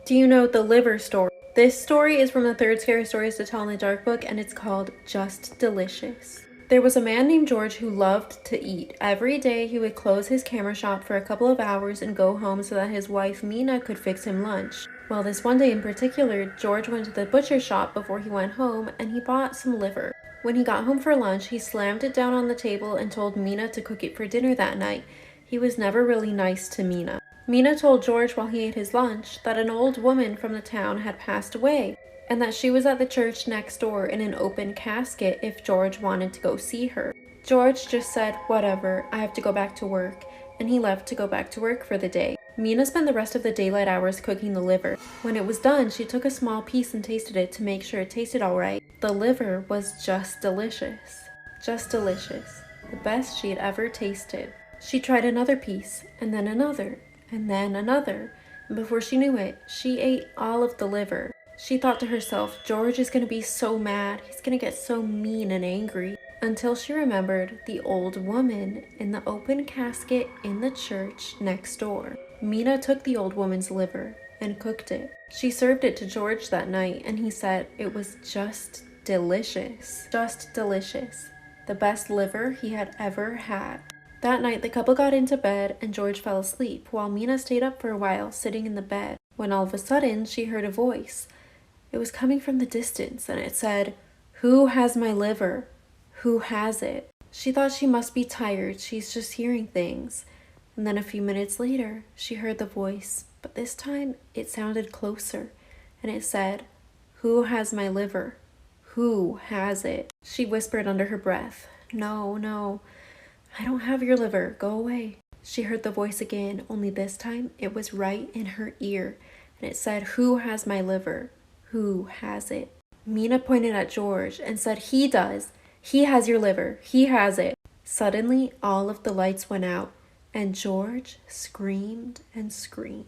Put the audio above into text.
Do you know the liver story? This story is from the third Scary Stories to Tell in the Dark book, and it's called Just Delicious. There was a man named George who loved to eat. Every day he would close his camera shop for a couple of hours and go home so that his wife Mina could fix him lunch. Well, this one day in particular, George went to the butcher shop before he went home and he bought some liver. When he got home for lunch, he slammed it down on the table and told Mina to cook it for dinner that night. He was never really nice to Mina. Mina told George while he ate his lunch that an old woman from the town had passed away and that she was at the church next door in an open casket if George wanted to go see her. George just said, "Whatever, I have to go back to work," and he left to go back to work for the day. Mina spent the rest of the daylight hours cooking the liver. When it was done, she took a small piece and tasted it to make sure it tasted alright. The liver was just delicious. Just delicious. The best she had ever tasted. She tried another piece, and then another, and then another, and before she knew it, she ate all of the liver. She thought to herself, George is going to be so mad, he's going to get so mean and angry, until she remembered the old woman in the open casket in the church next door. Mina took the old woman's liver and cooked it. She served it to George that night, and he said it was just delicious. Just delicious. The best liver he had ever had. That night, the couple got into bed and George fell asleep, while Mina stayed up for a while, sitting in the bed, when all of a sudden she heard a voice. It was coming from the distance, and it said, "Who has my liver? Who has it?" She thought she must be tired, she's just hearing things. And then a few minutes later, she heard the voice, but this time it sounded closer, and it said, "Who has my liver? Who has it?" She whispered under her breath, "No, no. I don't have your liver. Go away." She heard the voice again, only this time it was right in her ear, and it said, "Who has my liver? Who has it?" Mina pointed at George and said, "He does. He has your liver. He has it." Suddenly, all of the lights went out, and George screamed and screamed.